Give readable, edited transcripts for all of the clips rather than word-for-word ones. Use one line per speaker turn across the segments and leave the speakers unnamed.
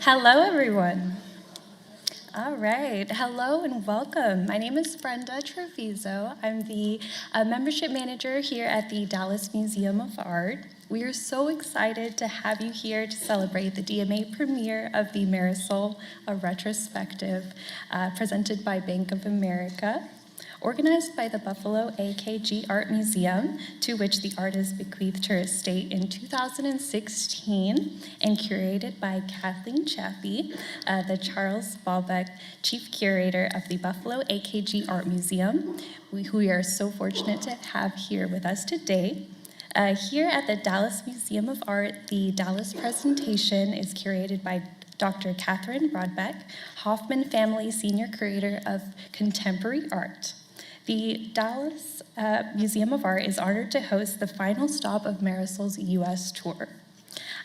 Hello, everyone. All right. Hello and welcome. My name is Brenda Treviso. I'm the membership manager here at the Dallas Museum of Art. We are so excited to have you here to celebrate the DMA premiere of the Marisol, a retrospective presented by Bank of America, organized by the Buffalo AKG Art Museum, to which the artist bequeathed her estate in 2016, and curated by Cathleen Chaffee, the Balbach Chief Curator of the Buffalo AKG Art Museum, who we are so fortunate to have here with us today. Here at the Dallas Museum of Art, the Dallas presentation is curated by Dr. Katherine Brodbeck, Hoffman Family Senior Curator of Contemporary Art. The Dallas Museum of Art is honored to host the final stop of Marisol's U.S. tour.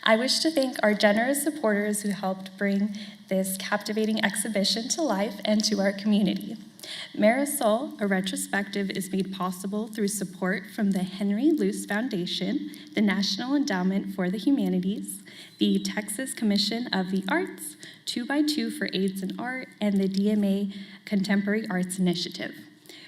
I wish to thank our generous supporters who helped bring this captivating exhibition to life and to our community. Marisol, a retrospective, is made possible through support from the Henry Luce Foundation, the National Endowment for the Humanities, the Texas Commission of the Arts, 2x2 for AIDS in Art, and the DMA Contemporary Arts Initiative.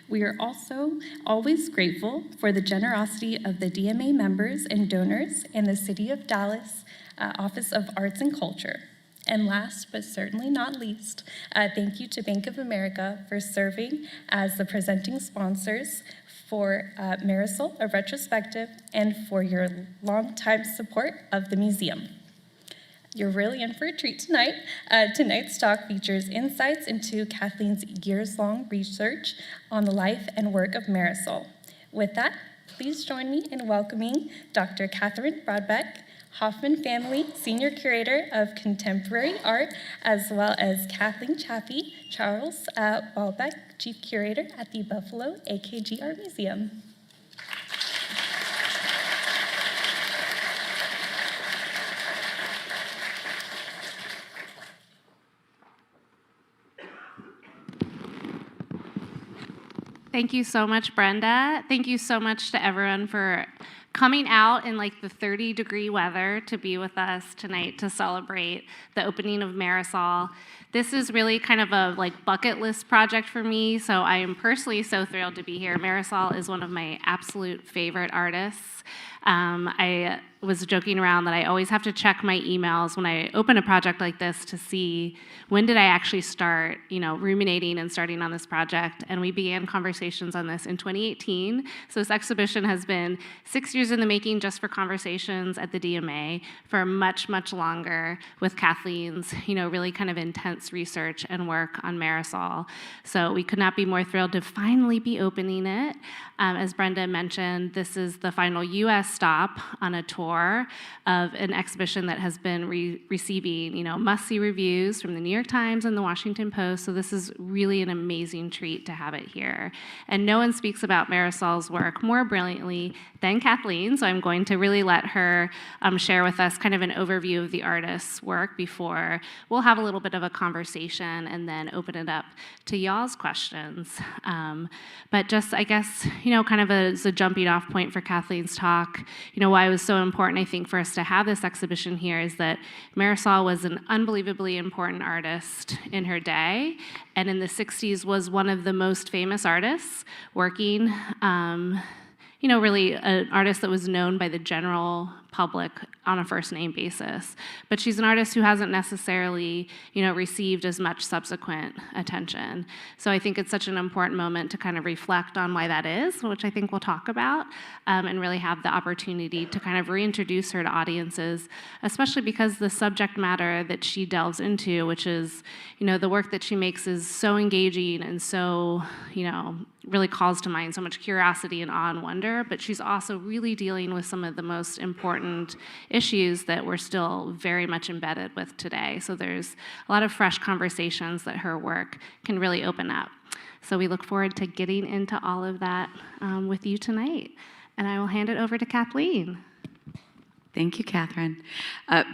We are also always grateful for the generosity of the DMA members and donors and the City of Dallas Office of Arts and Culture. And last but certainly not least, thank you to Bank of America for serving as the presenting sponsors for Marisol, a retrospective, and for your longtime support of the museum. You're really in for a treat tonight. Tonight's talk features insights into Kathleen's years-long research on the life and work of Marisol. With that, please join me in welcoming Dr. Katherine Brodbeck, Hoffman Family Senior Curator of Contemporary Art, as well as Cathleen Chaffee, Balbach Chief Curator at the Buffalo AKG Art Museum.
Thank you so much, Brenda. Thank you so much to everyone for coming out in like the 30-degree weather to be with us tonight to celebrate the opening of Marisol. This is really kind of a bucket list project for me, so I am personally so thrilled to be here. Marisol is one of my absolute favorite artists. I was joking around that I always have to check my emails when I open a project like this to see when did I actually start, ruminating and starting on this project. And we began conversations on this in 2018. So this exhibition has been 6 years in the making just for conversations at the DMA, for much, much longer with Kathleen's, really kind of intense research and work on Marisol. So we could not be more thrilled to finally be opening it. As Brenda mentioned, this is the final U.S. stop on a tour of an exhibition that has been receiving, must-see reviews from the New York Times and the Washington Post. So this is really an amazing treat to have it here. And no one speaks about Marisol's work more brilliantly than Kathleen, so I'm going to really let her share with us kind of an overview of the artist's work before we'll have a little bit of a conversation and then open it up to y'all's questions. But just, I guess, kind of as a jumping off point for Kathleen's talk, why it was so important, I think, for us to have this exhibition here is that Marisol was an unbelievably important artist in her day, and in the 60s was one of the most famous artists working, really an artist that was known by the general public on a first name basis. But she's an artist who hasn't necessarily, received as much subsequent attention. So I think it's such an important moment to kind of reflect on why that is, which I think we'll talk about, and really have the opportunity to kind of reintroduce her to audiences, especially because the subject matter that she delves into, which is, the work that she makes is so engaging and so, really calls to mind so much curiosity and awe and wonder, but she's also really dealing with some of the most important issues that we're still very much embedded with today. So there's a lot of fresh conversations that her work can really open up. So we look forward to getting into all of that with you tonight. And I will hand it over to Kathleen.
Thank you, Katherine.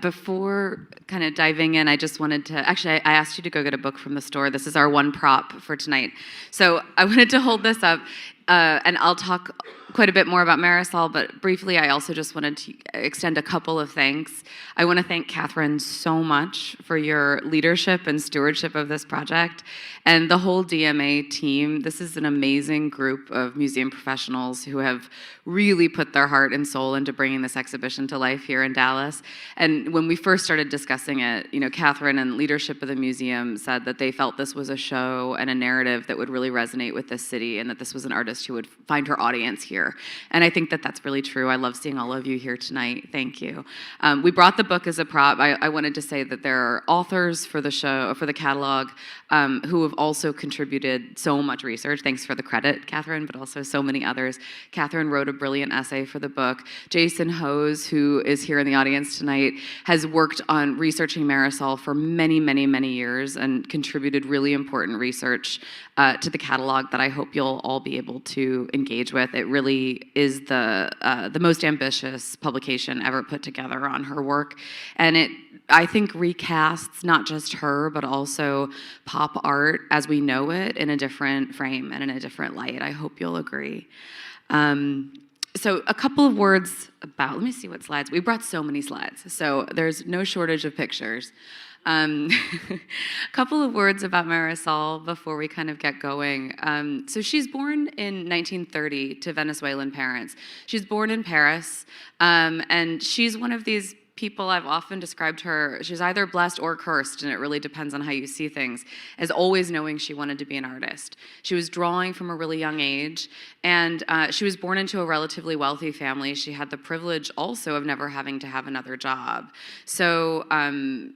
Before kind of diving in, I just wanted to, actually, I asked you to go get a book from the store. This is our one prop for tonight. So I wanted to hold this up. And I'll talk quite a bit more about Marisol, but briefly, I also just wanted to extend a couple of thanks. I want to thank Katherine so much for your leadership and stewardship of this project, and the whole DMA team. This is an amazing group of museum professionals who have really put their heart and soul into bringing this exhibition to life here in Dallas. And when we first started discussing it, Katherine and leadership of the museum said that they felt this was a show and a narrative that would really resonate with this city, and that this was an artist who would find her audience here. And I think that that's really true. I love seeing all of you here tonight. Thank you. We brought the book as a prop. I wanted to say that there are authors for the show, for the catalog, who have also contributed so much research. Thanks for the credit, Katherine, but also so many others. Katherine wrote a brilliant essay for the book. Jason Hose, who is here in the audience tonight, has worked on researching Marisol for many, many, many years and contributed really important research to the catalog that I hope you'll all be able to engage with. It really is the most ambitious publication ever put together on her work, and it, I think, recasts not just her, but also pop art as we know it in a different frame and in a different light. I hope you'll agree. So a couple of words about, let me see what slides. We brought so many slides, so there's no shortage of pictures. A couple of words about Marisol before we kind of get going. So she's born in 1930 to Venezuelan parents. She's born in Paris, and she's one of these people. I've often described her, she's either blessed or cursed, and it really depends on how you see things, as always knowing she wanted to be an artist. She was drawing from a really young age, and she was born into a relatively wealthy family. She had the privilege also of never having to have another job. So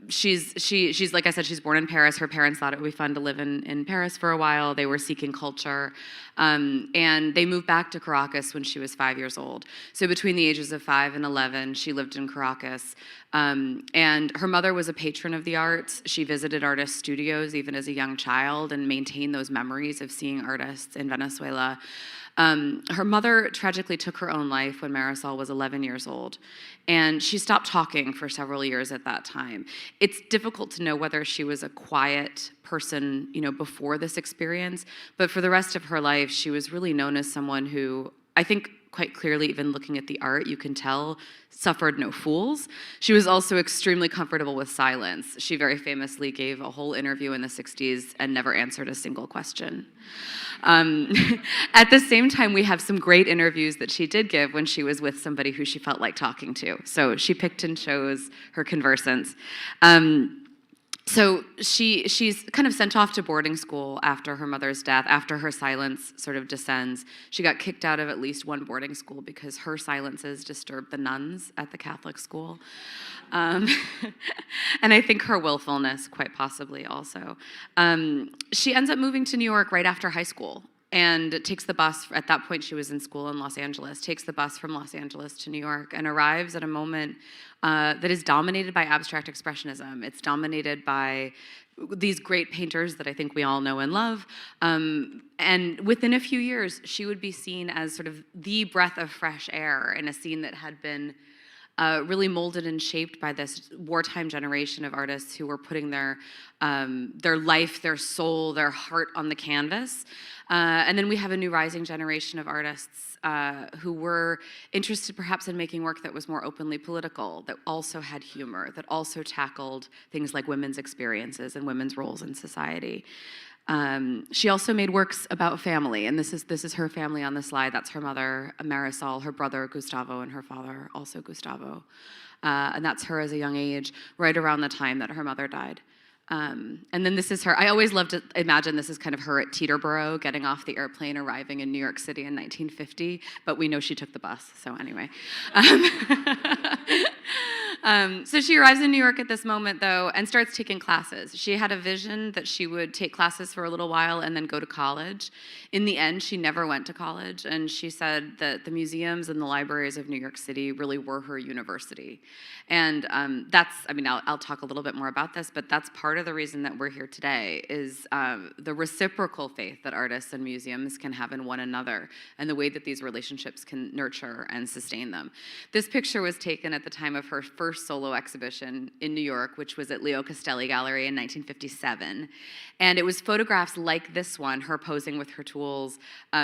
she's like I said, she's born in Paris. Her parents thought it would be fun to live in Paris for a while. They were seeking culture. And they moved back to Caracas when she was 5 years old. So between the ages of 5 and 11, she lived in Caracas. And her mother was a patron of the arts. She visited artist studios even as a young child and maintained those memories of seeing artists in Venezuela. Her mother tragically took her own life when Marisol was 11 years old, and she stopped talking for several years at that time. It's difficult to know whether she was a quiet person, before this experience, but for the rest of her life, she was really known as someone who, I think, quite clearly, even looking at the art, you can tell, suffered no fools. She was also extremely comfortable with silence. She very famously gave a whole interview in the 60s and never answered a single question. At the same time, we have some great interviews that she did give when she was with somebody who she felt like talking to. So she picked and chose her conversants. So she's kind of sent off to boarding school after her mother's death, after her silence sort of descends. She got kicked out of at least one boarding school because her silences disturbed the nuns at the Catholic school. And I think her willfulness, quite possibly also. She ends up moving to New York right after high school, and takes the bus. At that point, she was in school in Los Angeles, takes the bus from Los Angeles to New York, and arrives at a moment that is dominated by abstract expressionism. It's dominated by these great painters that I think we all know and love. And within a few years, she would be seen as sort of the breath of fresh air in a scene that had been really molded and shaped by this wartime generation of artists who were putting their life, their soul, their heart on the canvas. And then we have a new rising generation of artists who were interested perhaps in making work that was more openly political, that also had humor, that also tackled things like women's experiences and women's roles in society. She also made works about family, and this is her family on the slide. That's her mother, Marisol, her brother, Gustavo, and her father, also Gustavo. And that's her as a young age, right around the time that her mother died. And then this is her. I always love to imagine this is kind of her at Teterboro, getting off the airplane, arriving in New York City in 1950, but we know she took the bus, so anyway. So she arrives in New York at this moment, though, and starts taking classes. She had a vision that she would take classes for a little while and then go to college. In the end, she never went to college, and she said that the museums and the libraries of New York City really were her university. And I'll talk a little bit more about this, but that's part of the reason that we're here today, is the reciprocal faith that artists and museums can have in one another, and the way that these relationships can nurture and sustain them. This picture was taken at the time of her first first solo exhibition in New York, which was at Leo Castelli Gallery in 1957. And it was photographs like this one, her posing with her tools.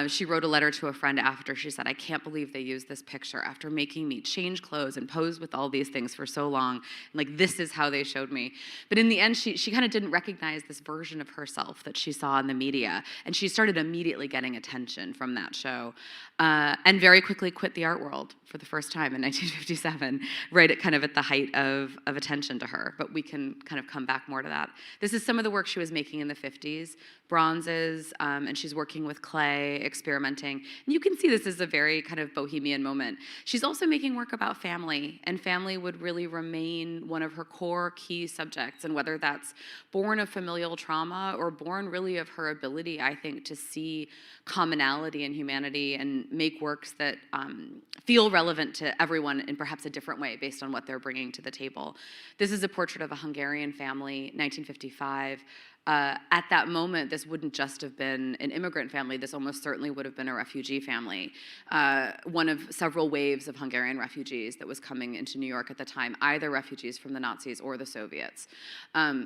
She wrote a letter to a friend after. She said, "I can't believe they used this picture after making me change clothes and pose with all these things for so long. And like, this is how they showed me." But in the end, she kind of didn't recognize this version of herself that she saw in the media. And she started immediately getting attention from that show. And very quickly quit the art world for the first time in 1957, right at the height of attention to her. But we can kind of come back more to that. This is some of the work she was making in the 50s, bronzes, and she's working with clay, experimenting. And you can see this is a very kind of bohemian moment. She's also making work about family, and family would really remain one of her core key subjects, and whether that's born of familial trauma or born really of her ability, I think, to see commonality in humanity and make works that feel relevant to everyone in perhaps a different way based on what they're bringing to the table. This is a portrait of a Hungarian family, 1955. At that moment, this wouldn't just have been an immigrant family. This almost certainly would have been a refugee family, one of several waves of Hungarian refugees that was coming into New York at the time, either refugees from the Nazis or the Soviets.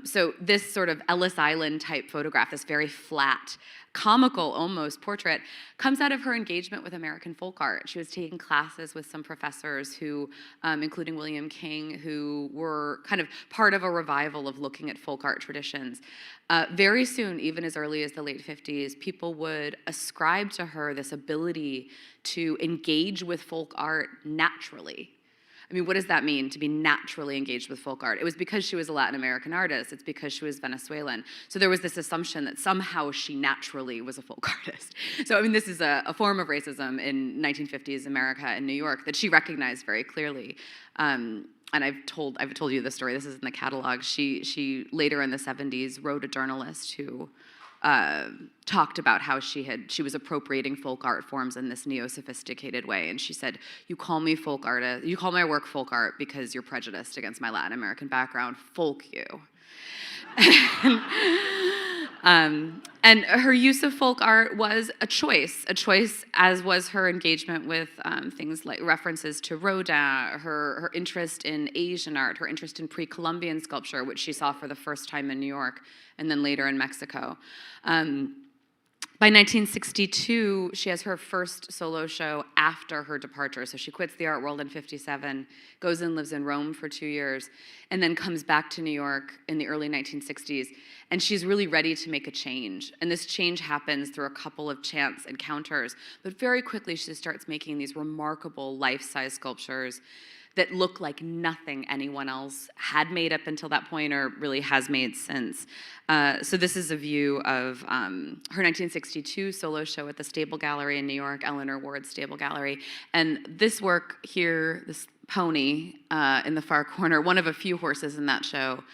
So this sort of Ellis Island type photograph, this very flat, comical almost portrait, comes out of her engagement with American folk art. She was taking classes with some professors who, including William King, who were kind of part of a revival of looking at folk art traditions. Very soon, even as early as the late 50s, people would ascribe to her this ability to engage with folk art naturally. I mean, what does that mean, to be naturally engaged with folk art? It was because she was a Latin American artist. It's because she was Venezuelan. So there was this assumption that somehow she naturally was a folk artist. So, I mean, this is a form of racism in 1950s America and New York that she recognized very clearly. And I've told you this story. This is in the catalog. She later in the 70s wrote a journalist who talked about how she was appropriating folk art forms in this neo-sophisticated way, and she said, "You call me folk artist. You call my work folk art because you're prejudiced against my Latin American background. Folk you." And her use of folk art was a choice, as was her engagement with things like references to Rodin, her interest in Asian art, her interest in pre-Columbian sculpture, which she saw for the first time in New York, and then later in Mexico. By 1962, she has her first solo show after her departure. So she quits the art world in 57, goes and lives in Rome for 2 years, and then comes back to New York in the early 1960s. And she's really ready to make a change. And this change happens through a couple of chance encounters. But very quickly, she starts making these remarkable life-size sculptures that look like nothing anyone else had made up until that point or really has made since. So this is a view of her 1962 solo show at the Stable Gallery in New York, Eleanor Ward's Stable Gallery. And this work here, this pony in the far corner, one of a few horses in that show,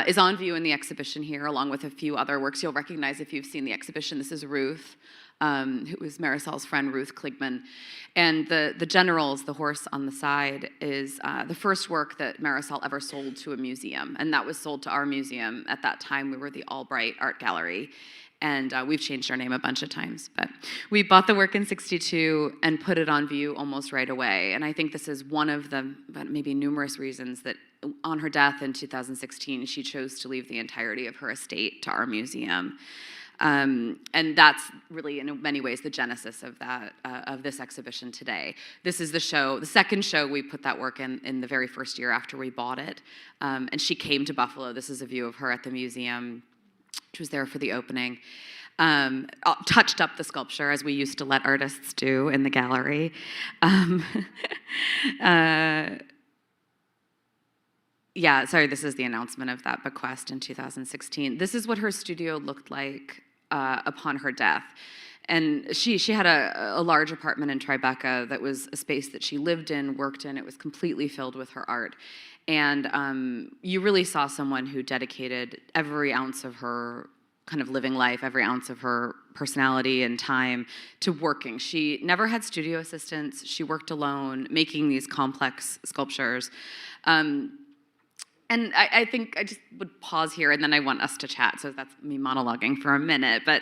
is on view in the exhibition here, along with a few other works you'll recognize if you've seen the exhibition. This is Ruth, who was Marisol's friend, Ruth Kligman. And the Generals, the horse on the side, is the first work that Marisol ever sold to a museum. And that was sold to our museum. At that time, we were the Albright Art Gallery. And we've changed our name a bunch of times. But we bought the work in 62 and put it on view almost right away. And I think this is one of the maybe numerous reasons that on her death in 2016, she chose to leave the entirety of her estate to our museum. And that's really, in many ways, the genesis of that of this exhibition today. This is the second show we put that work in the very first year after we bought it. And she came to Buffalo. This is a view of her at the museum. She was there for the opening. Touched up the sculpture, as we used to let artists do in the gallery. Yeah, sorry, this is the announcement of that bequest in 2016. This is what her studio looked like upon her death. And she had a large apartment in Tribeca that was a space that she lived in, worked in. It was completely filled with her art. And you really saw someone who dedicated every ounce of her kind of living life, every ounce of her personality and time to working. She never had studio assistants. She worked alone, making these complex sculptures. And I think I just would pause here, and then I want us to chat, so that's me monologuing for a minute. But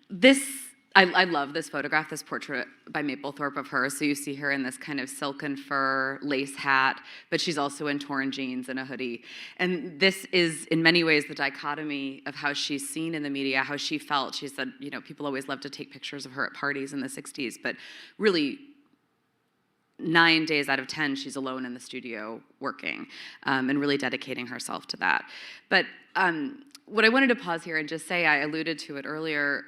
this I love this photograph, this portrait by Mapplethorpe of her. So you see her in this kind of silken fur lace hat, but she's also in torn jeans and a hoodie. And this is, in many ways, the dichotomy of how she's seen in the media, how she felt. She said, people always loved to take pictures of her at parties in the 60s, but really, 9 days out of 10, she's alone in the studio working and really dedicating herself to that. But what I wanted to pause here and just say, I alluded to it earlier,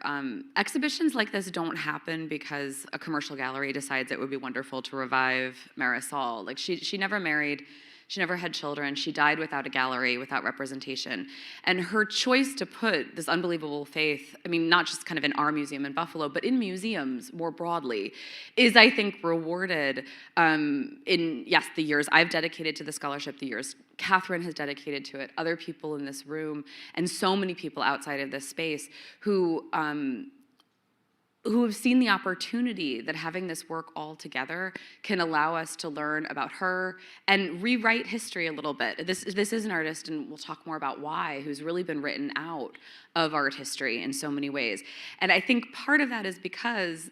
exhibitions like this don't happen because a commercial gallery decides it would be wonderful to revive Marisol. Like she never married, she never had children, she died without a gallery, without representation. And her choice to put this unbelievable faith, I mean, not just kind of in our museum in Buffalo, but in museums more broadly, is, I think, rewarded in, yes, the years I've dedicated to the scholarship, the years Katherine has dedicated to it, other people in this room, and so many people outside of this space who have seen the opportunity that having this work all together can allow us to learn about her and rewrite history a little bit. This is an artist, and we'll talk more about why, who's really been written out of art history in so many ways. And I think part of that is because,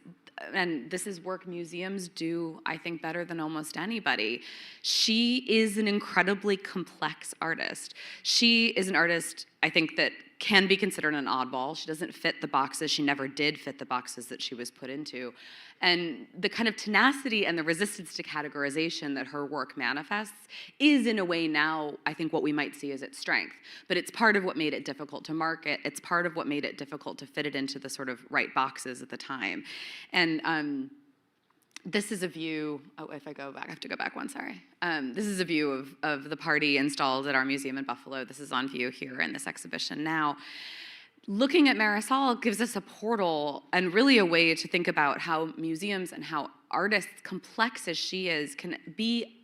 and this is work museums do, I think, better than almost anybody, she is an incredibly complex artist. She is an artist, I think, that can be considered an oddball. She doesn't fit the boxes. She never did fit the boxes that she was put into. And the kind of tenacity and the resistance to categorization that her work manifests is, in a way now, I think, what we might see as its strength. But it's part of what made it difficult to market. It's part of what made it difficult to fit it into the sort of right boxes at the time. And this is a view, if I go back, I have to go back one, sorry. This is a view of the party installed at our museum in Buffalo. This is on view here in this exhibition now. Looking at Marisol gives us a portal and really a way to think about how museums and how artists, complex as she is, can be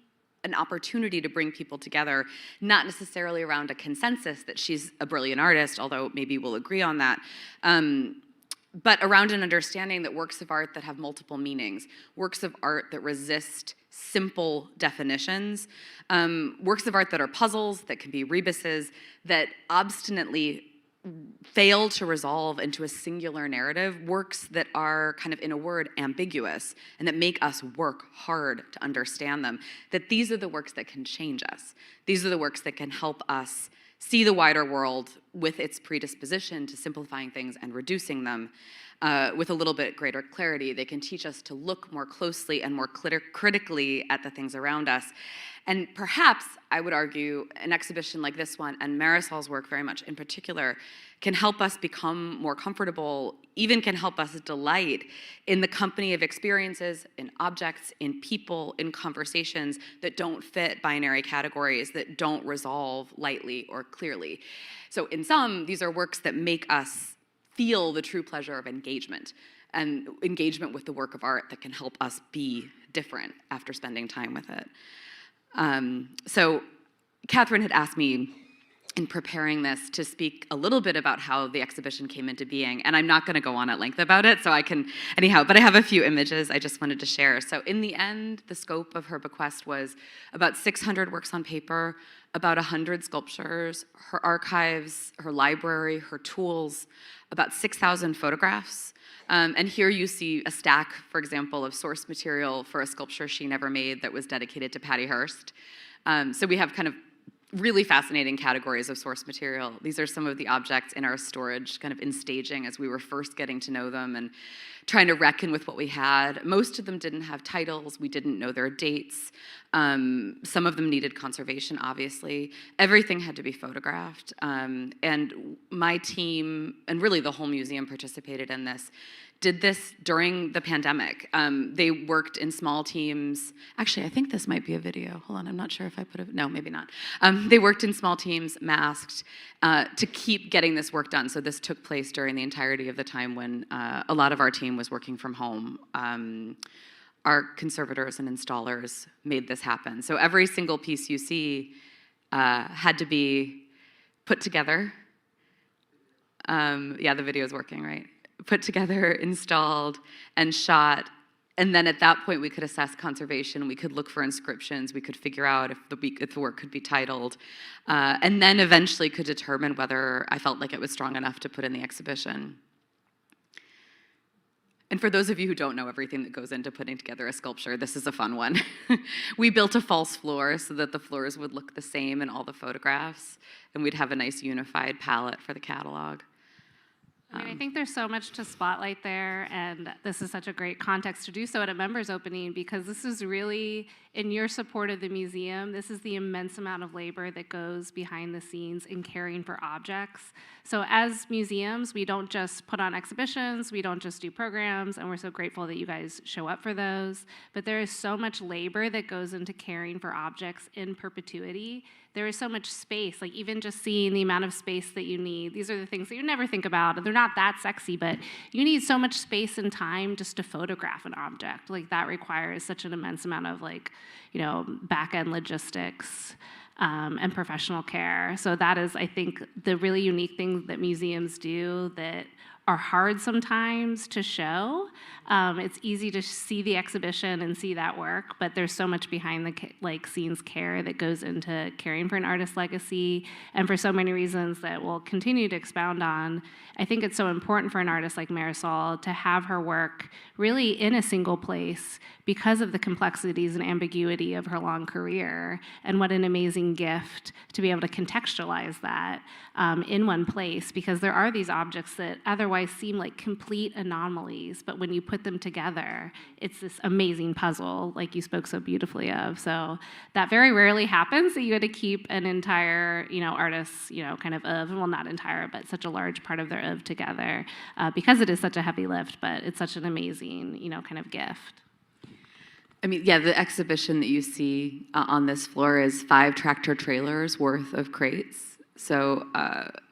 an opportunity to bring people together, not necessarily around a consensus that she's a brilliant artist, although maybe we'll agree on that, but around an understanding that works of art that have multiple meanings, works of art that resist simple definitions, works of art that are puzzles, that can be rebuses, that obstinately fail to resolve into a singular narrative, works that are kind of, in a word, ambiguous, and that make us work hard to understand them, that these are the works that can change us. These are the works that can help us see the wider world with its predisposition to simplifying things and reducing them with a little bit greater clarity. They can teach us to look more closely and more critically at the things around us. And perhaps, I would argue, an exhibition like this one, and Marisol's work very much in particular, can help us become more comfortable, even can help us delight in the company of experiences, in objects, in people, in conversations that don't fit binary categories, that don't resolve lightly or clearly. So in sum, these are works that make us feel the true pleasure of engagement, and engagement with the work of art that can help us be different after spending time with it. So Katherine had asked me in preparing this to speak a little bit about how the exhibition came into being, and I'm not going to go on at length about it, so I can, anyhow, but I have a few images I just wanted to share. So in the end, the scope of her bequest was about 600 works on paper, about 100 sculptures, her archives, her library, her tools, about 6,000 photographs. And here you see a stack, for example, of source material for a sculpture she never made that was dedicated to Patty Hearst. So we have kind of really fascinating categories of source material. These are some of the objects in our storage, kind of in staging as we were first getting to know them and trying to reckon with what we had. Most of them didn't have titles. We didn't know their dates. Some of them needed conservation, obviously. Everything had to be photographed. And my team, and really the whole museum participated in this, did this during the pandemic. They worked in small teams. Actually, I think this might be a video. Hold on, I'm not sure if I put it, no, maybe not. They worked in small teams, masked, to keep getting this work done. So this took place during the entirety of the time when a lot of our team was working from home. Our conservators and installers made this happen. So every single piece you see had to be put together. Yeah, the video is working, right? Put together, installed, and shot. And then at that point, we could assess conservation. We could look for inscriptions. We could figure out if the work could be titled. And then eventually could determine whether I felt like it was strong enough to put in the exhibition. And for those of you who don't know everything that goes into putting together a sculpture, this is a fun one. We built a false floor so that the floors would look the same in all the photographs, and we'd have a nice unified palette for the catalog.
I mean, I think there's so much to spotlight there, and this is such a great context to do so at a members opening, because this is really, in your support of the museum, this is the immense amount of labor that goes behind the scenes in caring for objects. So as museums, we don't just put on exhibitions, we don't just do programs, and we're so grateful that you guys show up for those, but there is so much labor that goes into caring for objects in perpetuity. There is so much space, like even just seeing the amount of space that you need. These are the things that you never think about, and they're not that sexy, but you need so much space and time just to photograph an object. Like that requires such an immense amount of back-end logistics and professional care. So that is, I think, the really unique thing that museums do that are hard sometimes to show. It's easy to see the exhibition and see that work, but there's so much behind the scenes care that goes into caring for an artist's legacy, and for so many reasons that we'll continue to expound on. I think it's so important for an artist like Marisol to have her work really in a single place because of the complexities and ambiguity of her long career, and what an amazing gift to be able to contextualize that in one place, because there are these objects that otherwise seem like complete anomalies, but when you put them together, it's this amazing puzzle, like you spoke so beautifully of. So that very rarely happens, that you get to keep an entire, artist's, kind of well, not entire, but such a large part of their oeuvre together, because it is such a heavy lift, but it's such an amazing, kind of gift.
I mean, yeah, the exhibition that you see on this floor is 5 tractor trailers worth of crates. So,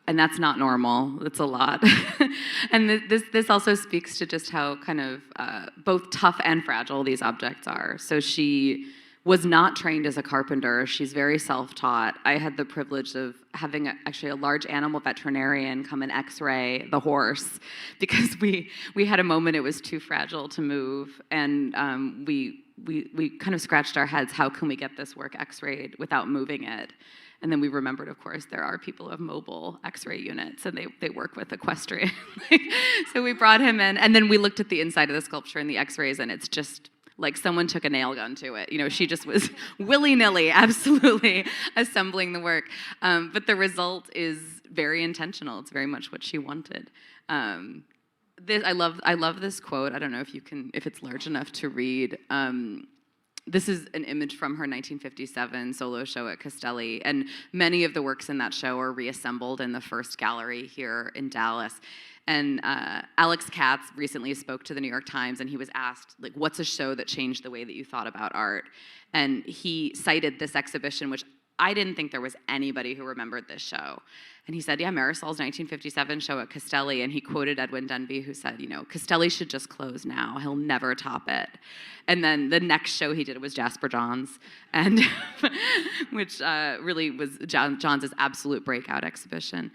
and that's not normal. That's a lot. And this also speaks to just how kind of both tough and fragile these objects are. So she was not trained as a carpenter. She's very self-taught. I had the privilege of having actually a large animal veterinarian come and x-ray the horse, because we had a moment it was too fragile to move, and we kind of scratched our heads, how can we get this work x-rayed without moving it? And then we remembered, of course, there are people who have mobile x-ray units, and they work with equestrian. So we brought him in, and then we looked at the inside of the sculpture and the x-rays, and it's just like someone took a nail gun to it. She just was willy-nilly, absolutely assembling the work. But the result is very intentional. It's very much what she wanted. I love this quote. I don't know if it's large enough to read. This is an image from her 1957 solo show at Castelli, and many of the works in that show are reassembled in the first gallery here in Dallas. And Alex Katz recently spoke to the New York Times, and he was asked, what's a show that changed the way that you thought about art? And he cited this exhibition, which I didn't think there was anybody who remembered this show. And he said, yeah, Marisol's 1957 show at Castelli, and he quoted Edwin Denby, who said, Castelli should just close now. He'll never top it. And then the next show he did was Jasper Johns, and which really was Johns' absolute breakout exhibition.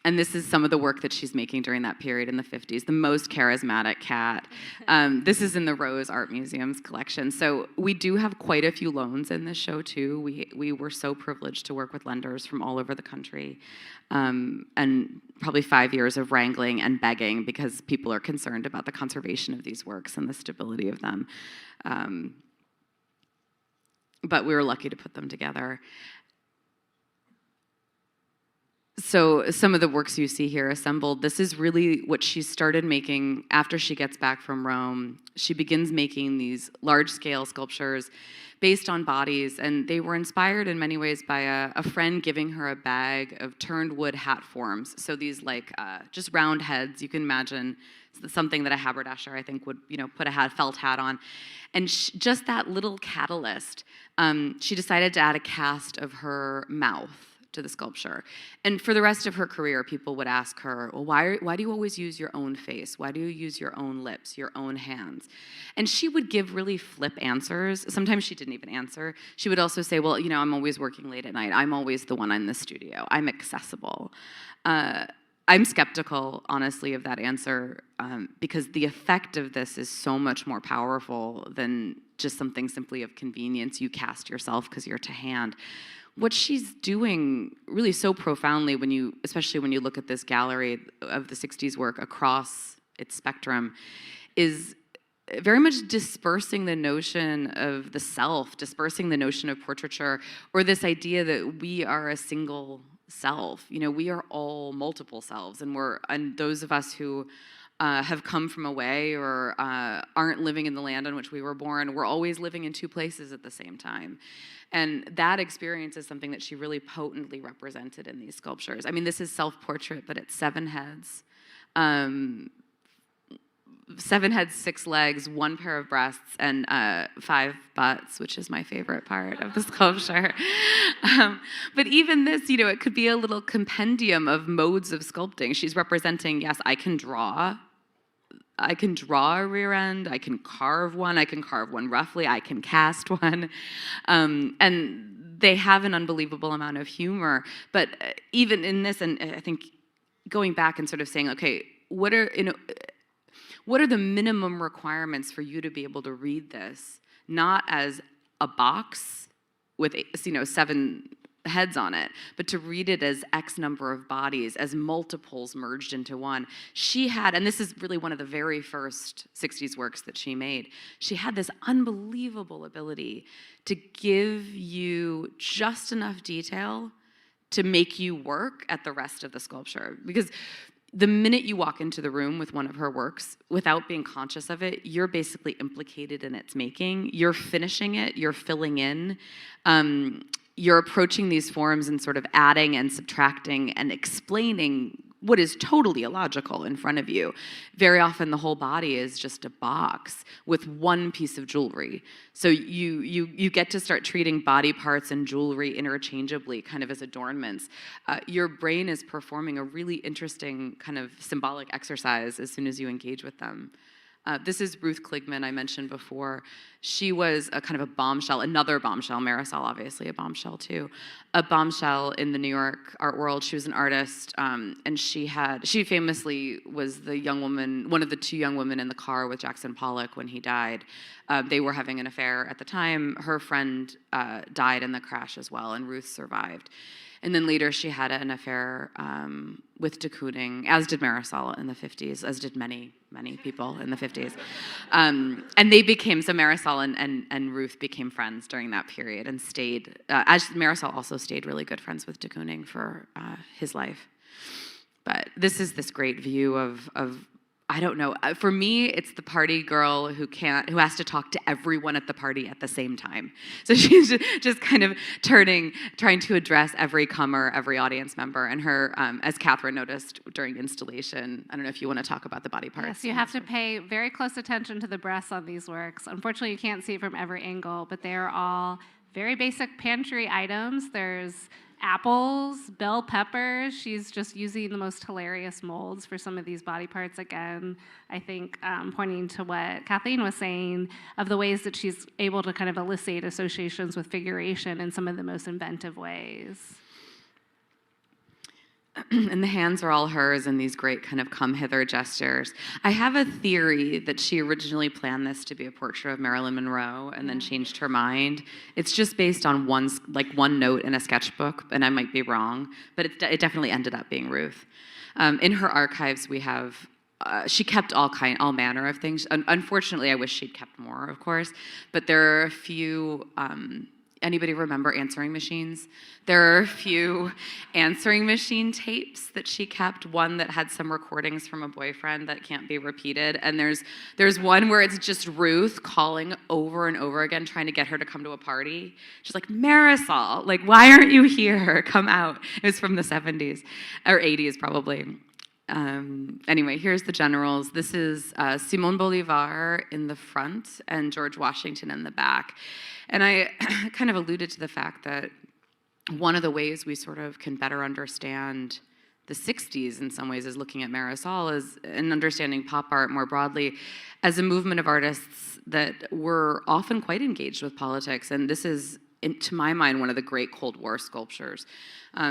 And this is some of the work that she's making during that period in the 50s, the most charismatic cat. This is in the Rose Art Museum's collection. So we do have quite a few loans in this show, too. We were so privileged to work with lenders from all over the country. And probably 5 years of wrangling and begging, because people are concerned about the conservation of these works and the stability of them. But we were lucky to put them together. So some of the works you see here assembled, this is really what she started making after she gets back from Rome. She begins making these large-scale sculptures based on bodies, and they were inspired in many ways by a friend giving her a bag of turned wood hat forms. So these just round heads, you can imagine something that a haberdasher, I think, would put a felt hat on. And just that little catalyst, she decided to add a cast of her mouth to the sculpture. And for the rest of her career, people would ask her, well, why do you always use your own face? Why do you use your own lips, your own hands? And she would give really flip answers. Sometimes she didn't even answer. She would also say, well, I'm always working late at night. I'm always the one in the studio. I'm accessible. I'm skeptical, honestly, of that answer, because the effect of this is so much more powerful than just something simply of convenience. You cast yourself because you're to hand. What she's doing really so profoundly, especially when you look at this gallery of the 60s work across its spectrum, is very much dispersing the notion of the self, dispersing the notion of portraiture, or this idea that we are a single self. We are all multiple selves, and those of us who have come from away or aren't living in the land on which we were born, we're always living in two places at the same time. And that experience is something that she really potently represented in these sculptures. I mean, this is self-portrait, but it's 7 heads. 7 heads, 6 legs, 1 pair of breasts, and 5 butts, which is my favorite part of the sculpture. But even this, it could be a little compendium of modes of sculpting. She's representing, yes, I can draw a rear end, I can carve one roughly, I can cast one. And they have an unbelievable amount of humor. But even in this, and I think going back and sort of saying, okay, what are the minimum requirements for you to be able to read this, not as a box with 7 heads on it, but to read it as X number of bodies, as multiples merged into one. She had, and this is really one of the very first 60s works that she made, she had this unbelievable ability to give you just enough detail to make you work at the rest of the sculpture. Because the minute you walk into the room with one of her works, without being conscious of it, you're basically implicated in its making. You're finishing it, you're filling in. You're approaching these forms and sort of adding and subtracting and explaining what is totally illogical in front of you. Very often the whole body is just a box with one piece of jewelry. So you get to start treating body parts and jewelry interchangeably, kind of as adornments. Your brain is performing a really interesting kind of symbolic exercise as soon as you engage with them. This is Ruth Kligman, I mentioned before. She was a kind of a bombshell, another bombshell. Marisol, obviously, a bombshell too. A bombshell in the New York art world. She was an artist, and she famously was the young woman, one of the 2 young women in the car with Jackson Pollock when he died. They were having an affair at the time. Her friend died in the crash as well, and Ruth survived. And then later she had an affair with de Kooning, as did Marisol in the 50s, as did many people in the 50s. And they became, so Marisol and Ruth became friends during that period and stayed, as Marisol also stayed really good friends with de Kooning for his life. But this is this great view of I don't know. For me, it's the party girl who has to talk to everyone at the party at the same time. So she's just kind of trying to address every comer, every audience member. And her, as Katherine noticed during installation, I don't know if you want to talk about the body parts.
Yes, you have to pay very close attention to the breasts on these works. Unfortunately, you can't see it from every angle, but they are all very basic pantry items. There's apples, bell peppers. She's just using the most hilarious molds for some of these body parts. Again, I think pointing to what Kathleen was saying of the ways that she's able to kind of elicit associations with figuration in some of the most inventive ways.
And the hands are all hers in these great kind of come hither gestures. I have a theory that she originally planned this to be a portrait of Marilyn Monroe and then changed her mind. It's just based on one note in a sketchbook, and I might be wrong, but it definitely ended up being Ruth. In her archives, we have she kept all manner of things. Unfortunately, I wish she'd kept more, of course, but there are a few. Anybody remember answering machines? There are a few answering machine tapes that she kept, one that had some recordings from a boyfriend that can't be repeated, and there's one where it's just Ruth calling over and over again, trying to get her to come to a party. She's like, Marisol, like, why aren't you here? Come out. It was from the 70s, or 80s probably. Anyway, here's the generals. This is Simon Bolivar in the front and George Washington in the back. And I kind of alluded to the fact that one of the ways we sort of can better understand the 60s in some ways is looking at Marisol and understanding pop art more broadly as a movement of artists that were often quite engaged with politics. And this is, to my mind, one of the great Cold War sculptures.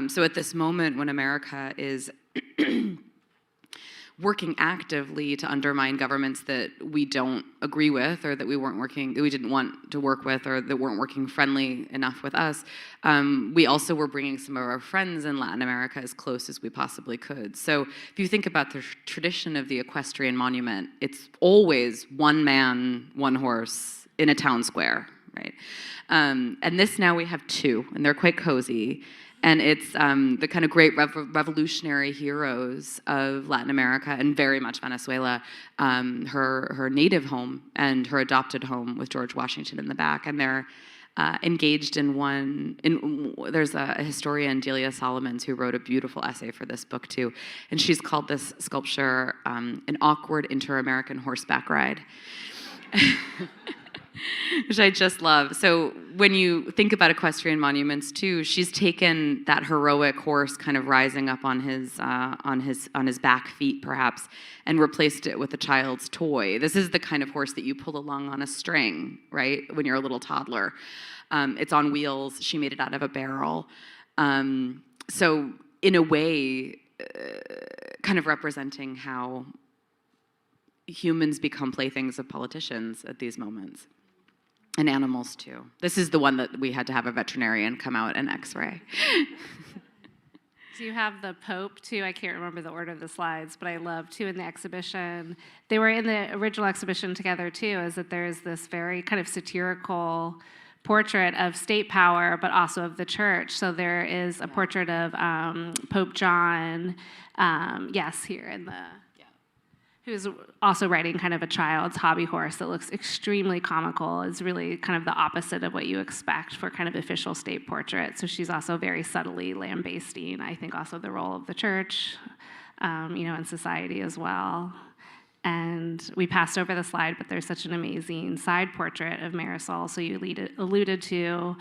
So at this moment when America is working actively to undermine governments that we don't agree with, or that we didn't want to work with, or that weren't working friendly enough with us. We also were bringing some of our friends in Latin America as close as we possibly could. So if you think about the tradition of the equestrian monument, it's always one man, one horse in a town square, right? And this now we have two, and they're quite cozy. And it's the kind of great revolutionary heroes of Latin America, and very much Venezuela, her native home and her adopted home with George Washington in the back. And they're engaged there's a historian, Delia Solomons, who wrote a beautiful essay for this book too. And she's called this sculpture an awkward inter-American horseback ride. Which I just love. So when you think about equestrian monuments too, she's taken that heroic horse kind of rising up on his back feet perhaps, and replaced it with a child's toy. This is the kind of horse that you pull along on a string, right? When you're a little toddler. It's on wheels. She made it out of a barrel. So in a way, kind of representing how humans become playthings of politicians at these moments. And animals too. This is the one that we had to have a veterinarian come out and x-ray.
So you have the Pope too. I can't remember the order of the slides, but I love too in the exhibition. They were in the original exhibition together too, is that there's this very kind of satirical portrait of state power, but also of the church. So there is a portrait of Pope John, here in the... who's also riding kind of a child's hobby horse that looks extremely comical. Is really kind of the opposite of what you expect for kind of official state portraits. So she's also very subtly lambasting, I think, also the role of the church, in society as well. And we passed over the slide, but there's such an amazing side portrait of Marisol. So you alluded to,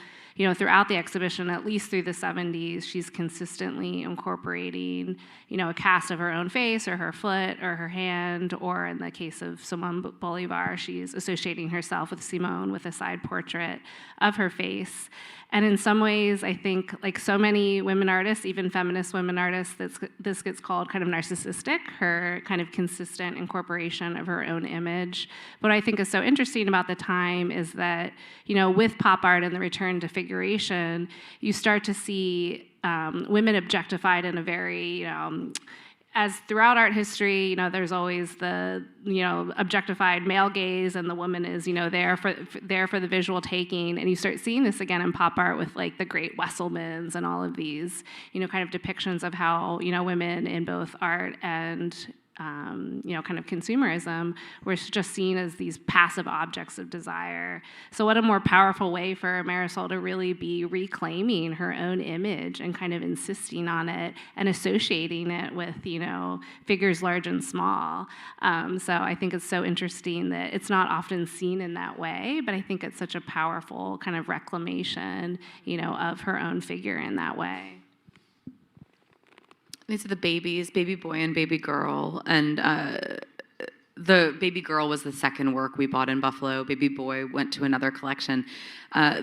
throughout the exhibition, at least through the 70s, she's consistently incorporating, a cast of her own face or her foot or her hand, or in the case of Simone Bolivar, she's associating herself with Simone with a side portrait of her face. And in some ways, I think, like so many women artists, even feminist women artists, this gets called kind of narcissistic, her kind of consistent incorporation of her own image. What I think is so interesting about the time is that, with pop art and the return to figuration, you start to see women objectified in a very, as throughout art history, there's always the, objectified male gaze, and the woman is, there for the visual taking. And you start seeing this again in pop art with like the great Wesselmans and all of these, kind of depictions of how, women in both art and kind of consumerism were just seen as these passive objects of desire. So what a more powerful way for Marisol to really be reclaiming her own image and kind of insisting on it and associating it with, figures large and small. So I think it's so interesting that it's not often seen in that way, but I think it's such a powerful kind of reclamation, of her own figure in that way.
These are the babies, baby boy and baby girl. And the baby girl was the second work we bought in Buffalo. Baby boy went to another collection.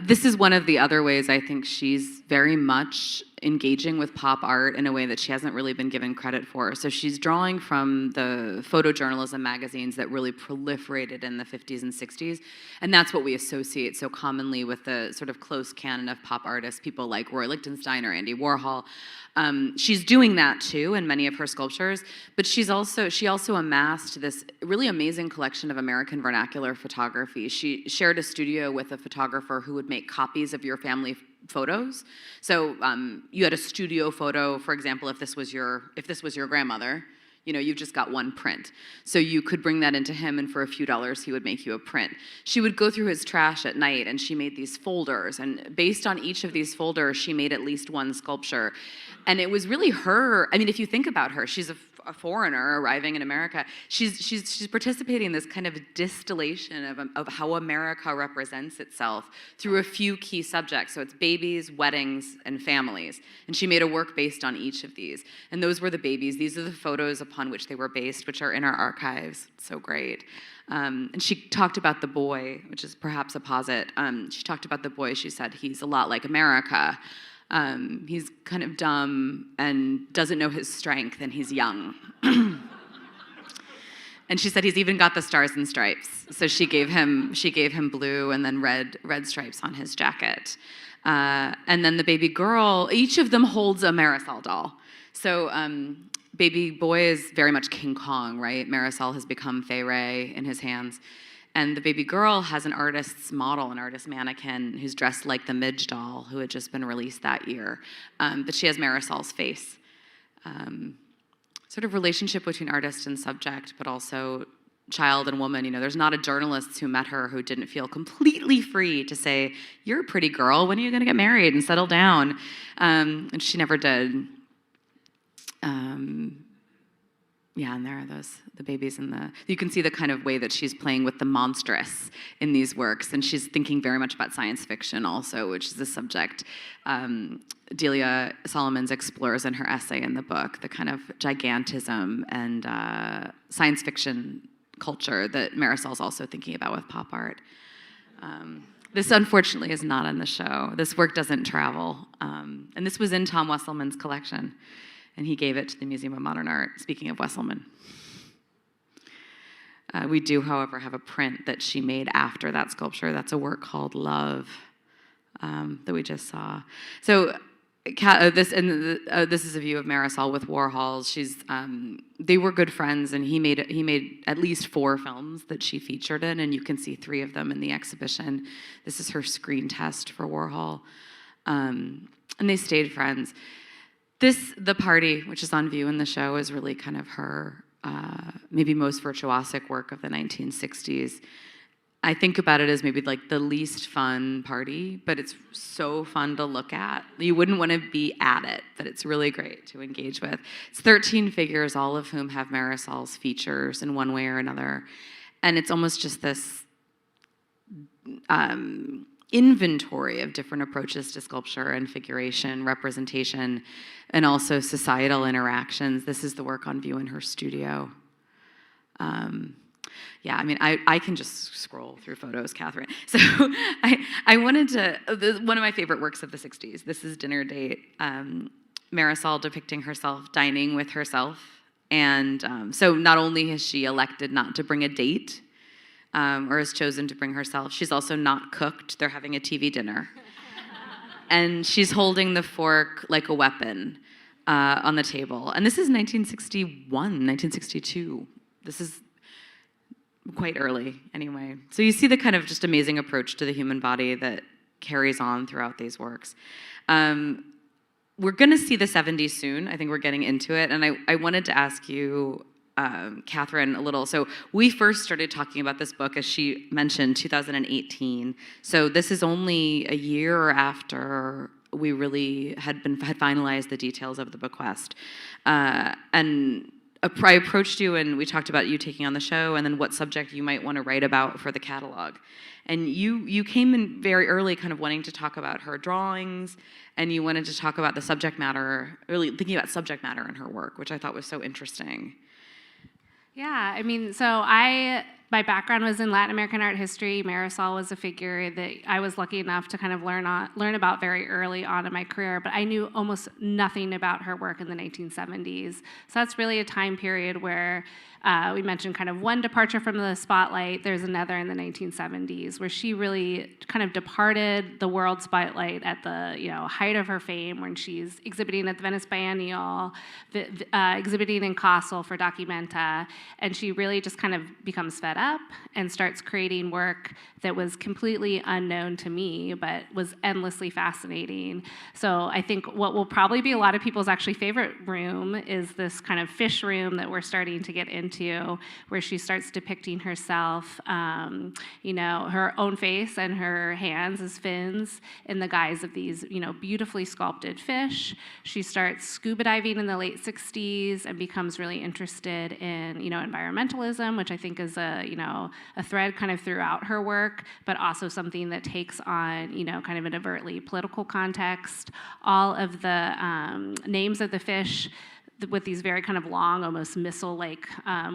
This is one of the other ways I think she's very much engaging with pop art in a way that she hasn't really been given credit for. So she's drawing from the photojournalism magazines that really proliferated in the 50s and 60s. And that's what we associate so commonly with the sort of close canon of pop artists, people like Roy Lichtenstein or Andy Warhol. She's doing that too in many of her sculptures, but she also amassed this really amazing collection of American vernacular photography. She shared a studio with a photographer who would make copies of your family photos. So you had a studio photo, for example, if this was your grandmother, you've just got one print. So you could bring that into him, and for a few dollars, he would make you a print. She would go through his trash at night, and she made these folders. And based on each of these folders, she made at least one sculpture. And it was really her. I mean, if you think about her, she's a foreigner arriving in America. She's participating in this kind of distillation of how America represents itself through a few key subjects. So it's babies, weddings, and families. And she made a work based on each of these. And those were the babies. These are the photos upon which they were based, which are in our archives. It's so great. And she talked about the boy, which is perhaps a posit. She talked about the boy. She said, he's a lot like America. He's kind of dumb and doesn't know his strength, and he's young. And she said he's even got the stars and stripes. So she gave him blue and then red stripes on his jacket. And then the baby girl, each of them holds a Marisol doll. So baby boy is very much King Kong, right? Marisol has become Fay Ray in his hands. And the baby girl has an artist's model, an artist mannequin who's dressed like the Midge doll who had just been released that year. But she has Marisol's face. Sort of relationship between artist and subject, but also child and woman. You know, there's not a journalist who met her who didn't feel completely free to say, "You're a pretty girl, when are you gonna get married and settle down?" And she never did. Yeah, and there are the babies you can see the kind of way that she's playing with the monstrous in these works, and she's thinking very much about science fiction also, which is a subject Delia Solomons explores in her essay in the book, the kind of gigantism and science fiction culture that Marisol's also thinking about with pop art. This, unfortunately, is not on the show. This work doesn't travel, and this was in Tom Wesselman's collection. And he gave it to the Museum of Modern Art, speaking of Wesselman. We do, however, have a print that she made after that sculpture. That's a work called Love that we just saw. So this is a view of Marisol with Warhol. They were good friends, and he made at least 4 films that she featured in, and you can see 3 of them in the exhibition. This is her screen test for Warhol. And they stayed friends. The party, which is on view in the show, is really kind of her maybe most virtuosic work of the 1960s. I think about it as maybe like the least fun party, but it's so fun to look at. You wouldn't want to be at it, but it's really great to engage with. It's 13 figures, all of whom have Marisol's features in one way or another. And it's almost just this inventory of different approaches to sculpture and figuration, representation, and also societal interactions. This is the work on view in her studio. Yeah, I mean, I can just scroll through photos, Katherine. So I wanted to, one of my favorite works of the 60s, this is Dinner Date, Marisol depicting herself dining with herself. And so not only has she elected not to bring a date, or has chosen to bring herself, she's also not cooked. They're having a TV dinner. And she's holding the fork like a weapon on the table. And this is 1961, 1962. This is quite early, anyway. So you see the kind of just amazing approach to the human body that carries on throughout these works. We're going to see the 70s soon. I think we're getting into it. And I wanted to ask you, Katherine, a little. So we first started talking about this book, as she mentioned, 2018. So this is only a year after we really had finalized the details of the bequest. And I approached you, and we talked about you taking on the show, and then what subject you might want to write about for the catalog. And you came in very early, kind of wanting to talk about her drawings, and you wanted to talk about the subject matter, really thinking about subject matter in her work, which I thought was so interesting.
Yeah, I mean, so my background was in Latin American art history. Marisol was a figure that I was lucky enough to kind of learn about very early on in my career, but I knew almost nothing about her work in the 1970s. So that's really a time period where we mentioned kind of one departure from the spotlight. There's another in the 1970s where she really kind of departed the world spotlight at the height of her fame, when she's exhibiting at the Venice Biennial, exhibiting in Kassel for Documenta, and she really just kind of becomes fed up and starts creating work that was completely unknown to me, but was endlessly fascinating. So I think what will probably be a lot of people's actually favorite room is this kind of fish room that we're starting to get into, where she starts depicting herself, her own face and her hands as fins in the guise of these, beautifully sculpted fish. She starts scuba diving in the late 60s and becomes really interested in, environmentalism, which I think is a thread kind of throughout her work, but also something that takes on, kind of an overtly political context. All of the names of the fish with these very kind of long, almost missile-like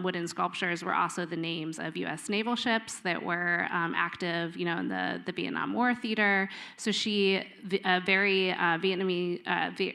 wooden sculptures were also the names of U.S. naval ships that were active, in the Vietnam War theater. So she, a very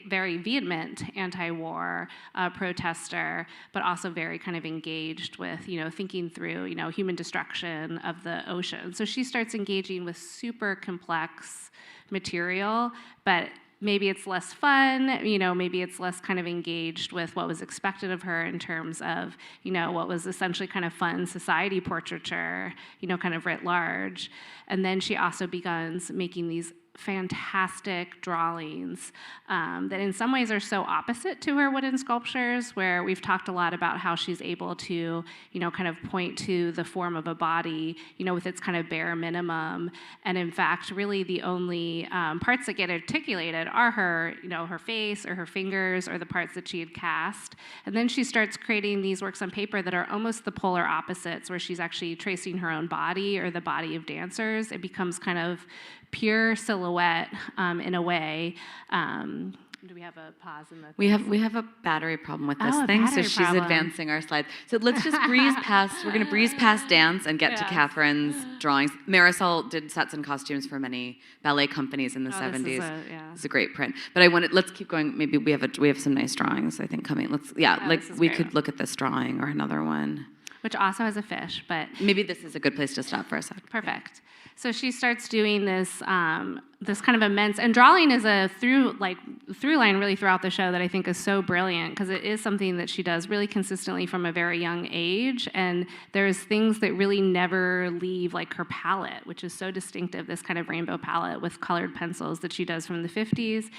very vehement anti-war protester, but also very kind of engaged with, thinking through, human destruction of the ocean. So she starts engaging with super complex material, but maybe it's less fun, maybe it's less kind of engaged with what was expected of her in terms of, what was essentially kind of fun society portraiture, kind of writ large. And then she also begins making these fantastic drawings that in some ways are so opposite to her wooden sculptures, where we've talked a lot about how she's able to, kind of point to the form of a body, with its kind of bare minimum. And in fact, really the only parts that get articulated are her, her face or her fingers or the parts that she had cast. And then she starts creating these works on paper that are almost the polar opposites, where she's actually tracing her own body or the body of dancers. It becomes kind of pure silhouette in a way. Do we have a pause in the?
We have a battery problem with this thing, so she's
problem.
advancing our slides. So let's just breeze past. We're going to breeze past dance and get to Catherine's drawings. Marisol did sets and costumes for many ballet companies in the 70s. It's a great print. But let's keep going. Maybe we have some nice drawings, I think, coming. We could look at this drawing or another one,
which also has a fish, but
maybe this is a good place to stop for a sec.
Perfect. So she starts doing this this kind of immense, and drawing is a through line really throughout the show that I think is so brilliant, because it is something that she does really consistently from a very young age, and there's things that really never leave, like her palette, which is so distinctive, this kind of rainbow palette with colored pencils that she does from the 50s,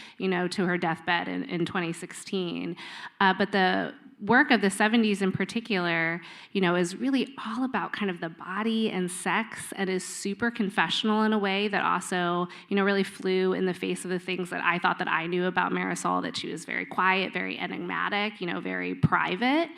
to her deathbed in 2016. But the work of the 70s in particular, is really all about kind of the body and sex, and is super confessional in a way that also, really flew in the face of the things that I thought that I knew about Marisol, that she was very quiet, very enigmatic, very private.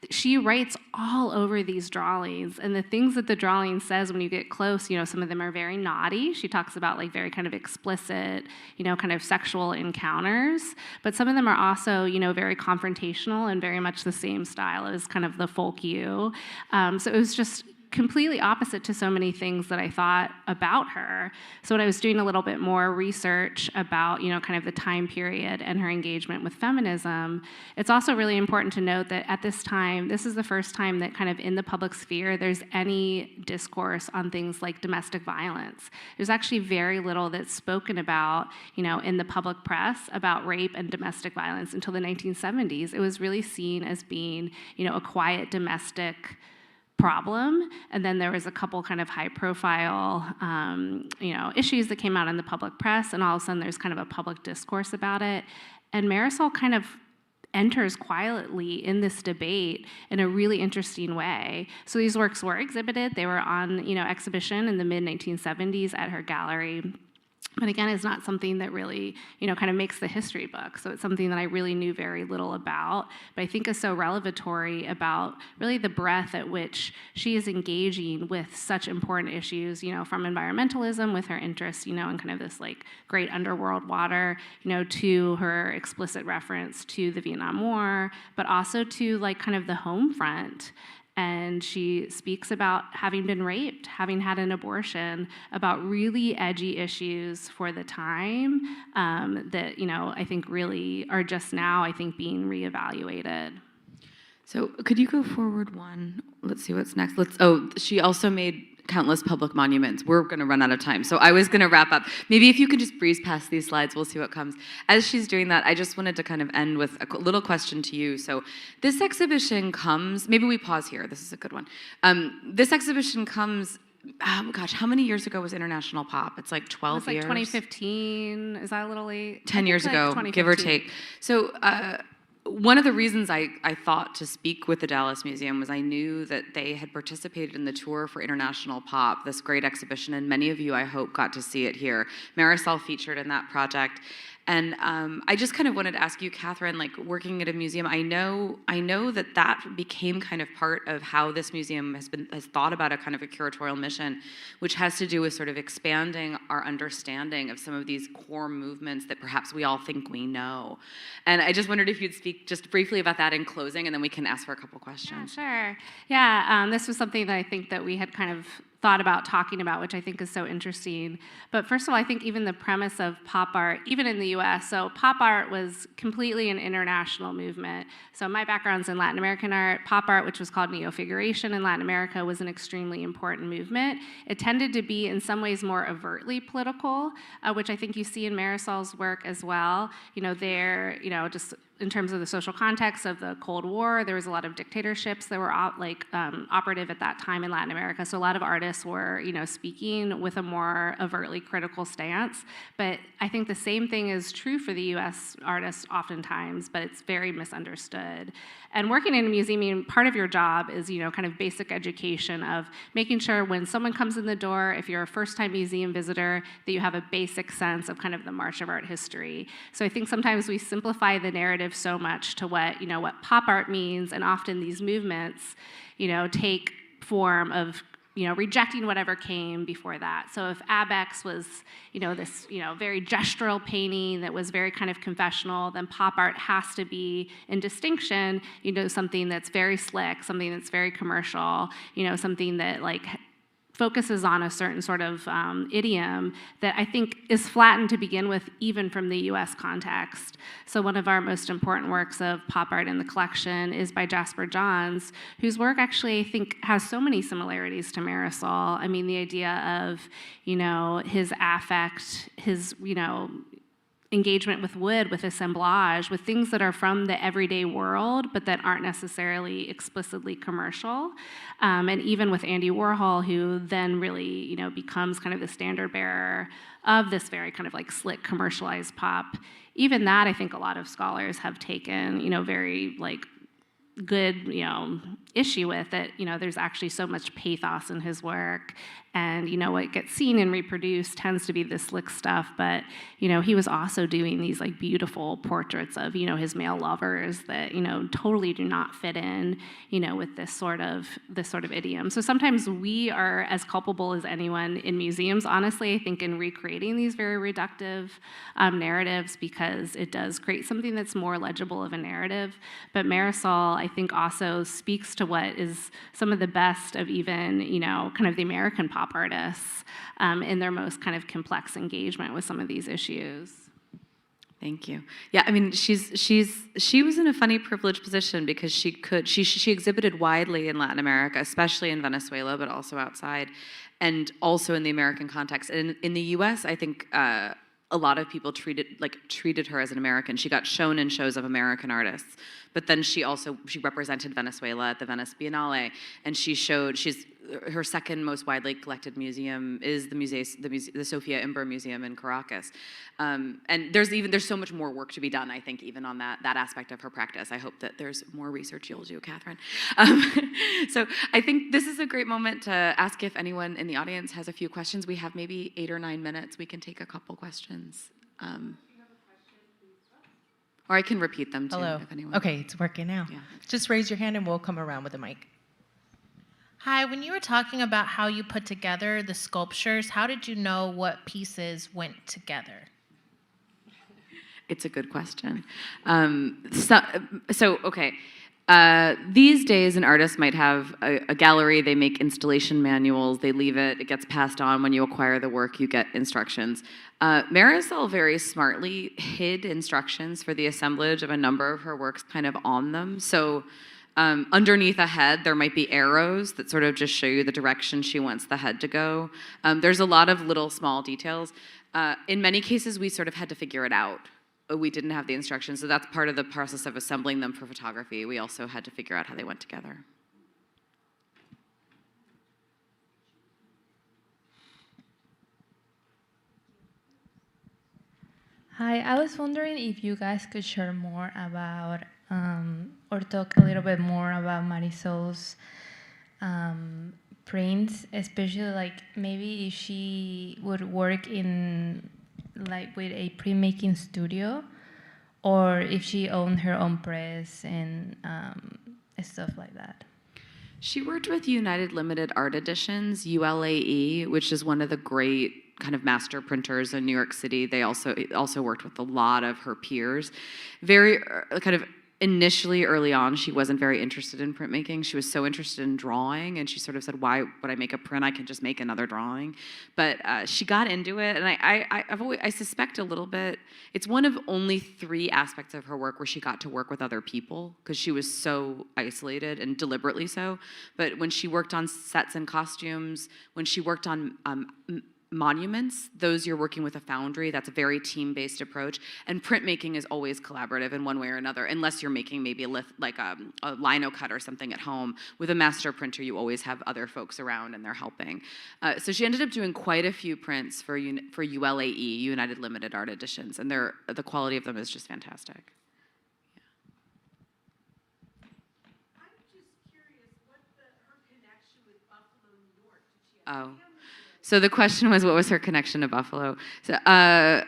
She writes all over these drawings, and the things that the drawing says when you get close, some of them are very naughty. She talks about like very kind of explicit, kind of sexual encounters, but some of them are also, very confrontational and very much the same style as kind of the folk you. So it was just completely opposite to so many things that I thought about her. So when I was doing a little bit more research about, kind of the time period and her engagement with feminism, it's also really important to note that at this time, this is the first time that kind of in the public sphere, there's any discourse on things like domestic violence. There's actually very little that's spoken about, in the public press about rape and domestic violence until the 1970s. It was really seen as being, a quiet domestic problem, and then there was a couple kind of high-profile, issues that came out in the public press, and all of a sudden there's kind of a public discourse about it. And Marisol kind of enters quietly in this debate in a really interesting way. So these works were exhibited; they were on, exhibition in the mid-1970s at her gallery. But again, it's not something that really, kind of makes the history book. So it's something that I really knew very little about, but I think is so revelatory about really the breadth at which she is engaging with such important issues, from environmentalism with her interest, in kind of this like great underworld water, to her explicit reference to the Vietnam War, but also to like kind of the home front. And she speaks about having been raped, having had an abortion, about really edgy issues for the time that, I think really are just now, being reevaluated.
So could you go forward one? Let's see what's next. She also made countless public monuments. We're going to run out of time, so I was going to wrap up. Maybe if you could just breeze past these slides, we'll see what comes. As she's doing that, I just wanted to kind of end with a little question to you. So this exhibition comes, maybe we pause here. This is a good one. This exhibition comes, how many years ago was International Pop? It's like 12 years?
It's like 2015. Is that a little late?
10 years ago, give or take. So one of the reasons I thought to speak with the Dallas Museum was I knew that they had participated in the tour for International Pop, this great exhibition, and many of you, I hope, got to see it here. Marisol featured in that project. And I just kind of wanted to ask you, Katherine, like working at a museum, I know that became kind of part of how this museum has thought about a kind of a curatorial mission, which has to do with sort of expanding our understanding of some of these core movements that perhaps we all think we know. And I just wondered if you'd speak just briefly about that in closing, and then we can ask for a couple questions.
Yeah, sure. Yeah, this was something that I think that we had kind of thought about talking about, which I think is so interesting. But first of all, I think even the premise of pop art, even in the US, so pop art was completely an international movement. So my background's in Latin American art. Pop art, which was called neo-figuration in Latin America, was an extremely important movement. It tended to be in some ways more overtly political, which I think you see in Marisol's work as well. Just in terms of the social context of the Cold War, there was a lot of dictatorships that were operative at that time in Latin America. So a lot of artists were, speaking with a more overtly critical stance. But I think the same thing is true for the U.S. artists oftentimes, but it's very misunderstood. And working in a museum, part of your job is, kind of basic education of making sure when someone comes in the door, if you're a first-time museum visitor, that you have a basic sense of kind of the march of art history. So I think sometimes we simplify the narrative so much to what pop art means, and often these movements, take form of rejecting whatever came before that. So if Abex was, this, very gestural painting that was very kind of confessional, then pop art has to be, in distinction, something that's very slick, something that's very commercial, something that focuses on a certain sort of idiom that I think is flattened to begin with, even from the US context. So one of our most important works of pop art in the collection is by Jasper Johns, whose work actually, I think, has so many similarities to Marisol. I mean, the idea of, his affect, his, engagement with wood, with assemblage, with things that are from the everyday world, but that aren't necessarily explicitly commercial. And even with Andy Warhol, who then really, becomes kind of the standard bearer of this very kind of slick commercialized pop. Even that, I think a lot of scholars have taken, very good, issue with it. There's actually so much pathos in his work, and what gets seen and reproduced tends to be this slick stuff. But he was also doing these beautiful portraits of his male lovers that totally do not fit in with this sort of idiom. So sometimes we are as culpable as anyone in museums, honestly, I think, in recreating these very reductive narratives, because it does create something that's more legible of a narrative. But Marisol, I think, also speaks to what is some of the best of even kind of the American pop artists in their most kind of complex engagement with some of these issues.
Thank you. Yeah, I mean, she was in a funny privileged position because she exhibited widely in Latin America, especially in Venezuela, but also outside, and also in the American context. And in the U.S., I think a lot of people treated her as an American. She got shown in shows of American artists, but then she represented Venezuela at the Venice Biennale, and her second most widely collected museum is the Sofia Imber Museum in Caracas. And there's so much more work to be done, I think, even on that aspect of her practice. I hope that there's more research you'll do, Katherine. So I think this is a great moment to ask if anyone in the audience has a few questions. We have maybe 8 or 9 minutes. We can take a couple questions. Or I can repeat them too.
Hello.
If anyone.
Okay, it's working now.
Yeah.
Just raise your hand and we'll come around with a mic.
Hi, when you were talking about how you put together the sculptures, how did you know what pieces went together?
It's a good question. Okay. These days, an artist might have a gallery, they make installation manuals, they leave it gets passed on. When you acquire the work, you get instructions. Marisol very smartly hid instructions for the assemblage of a number of her works kind of on them. So underneath a head, there might be arrows that sort of just show you the direction she wants the head to go. There's a lot of little small details. In many cases, we sort of had to figure it out. We didn't have the instructions, so that's part of the process of assembling them for photography. We also had to figure out how they went together.
Hi, I was wondering if you guys could share more about, or talk a little bit more about Marisol's prints, especially maybe if she would work in like with a printmaking studio, or if she owned her own press and stuff like that.
She worked with United Limited Art Editions, ULAE, which is one of the great kind of master printers in New York City. They also worked with a lot of her peers. Very kind of initially, early on, she wasn't very interested in printmaking. She was so interested in drawing, and she sort of said, why would I make a print? I can just make another drawing. But she got into it, and I suspect a little bit, it's one of only 3 aspects of her work where she got to work with other people, because she was so isolated, and deliberately so. But when she worked on sets and costumes, when she worked on monuments, those you're working with a foundry. That's a very team-based approach. And printmaking is always collaborative in one way or another, unless you're making maybe a lino cut or something at home. With a master printer, you always have other folks around and they're helping. So she ended up doing quite a few prints for ULAE, United Limited Art Editions, and the quality of them is just fantastic.
I'm just curious what her connection with Buffalo, New York. Did she have
Oh. So the question was, what was her connection to Buffalo? So at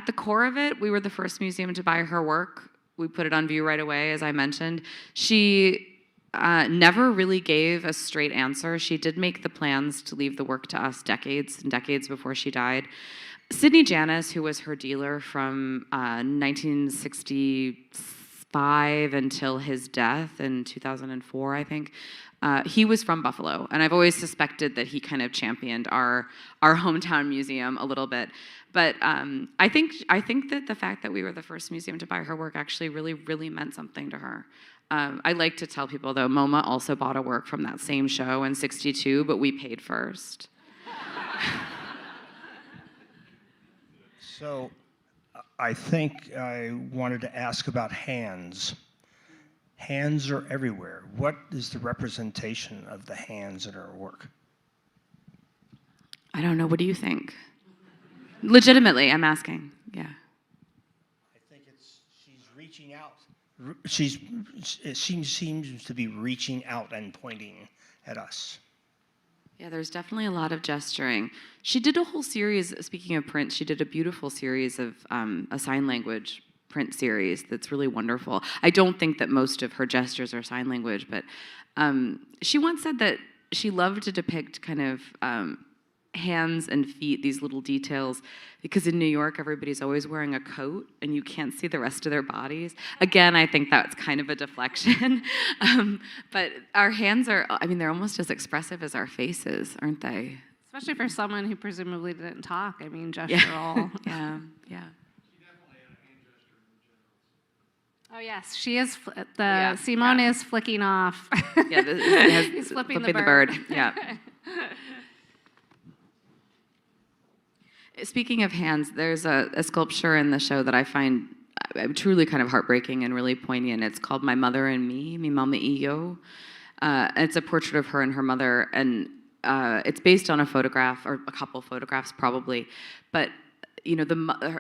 the core of it, we were the first museum to buy her work. We put it on view right away, as I mentioned. She never really gave a straight answer. She did make the plans to leave the work to us decades and decades before she died. Sidney Janis, who was her dealer from 1965 until his death in 2004, I think, he was from Buffalo, and I've always suspected that he kind of championed our hometown museum a little bit. But I think that the fact that we were the first museum to buy her work actually really, really meant something to her. I like to tell people, though, MoMA also bought a work from that same show in '62, but we paid first.
So I think I wanted to ask about hands. Hands are everywhere. What is the representation of the hands in her work?
I don't know. What do you think? Legitimately, I'm asking. Yeah.
I think she's reaching out. It seems to be reaching out and pointing at us.
Yeah, there's definitely a lot of gesturing. She did a whole series, speaking of prints, she did a beautiful series of a sign language print series that's really wonderful. I don't think that most of her gestures are sign language, but she once said that she loved to depict kind of hands and feet, these little details, because in New York, everybody's always wearing a coat and you can't see the rest of their bodies. Again, I think that's kind of a deflection. But our hands are, I mean, they're almost as expressive as our faces, aren't they?
Especially for someone who presumably didn't talk. I mean, gestural.
Yeah, yeah.
Oh yes, she is. Simone
yeah.
is flicking off.
Yeah,
He's flipping
the
the
bird.
bird.
Yeah. Speaking of hands, there's a sculpture in the show that I find truly kind of heartbreaking and really poignant. It's called My Mother and Me, Mi Mama y Yo. It's a portrait of her and her mother, and it's based on a photograph, or a couple photographs probably, but you know,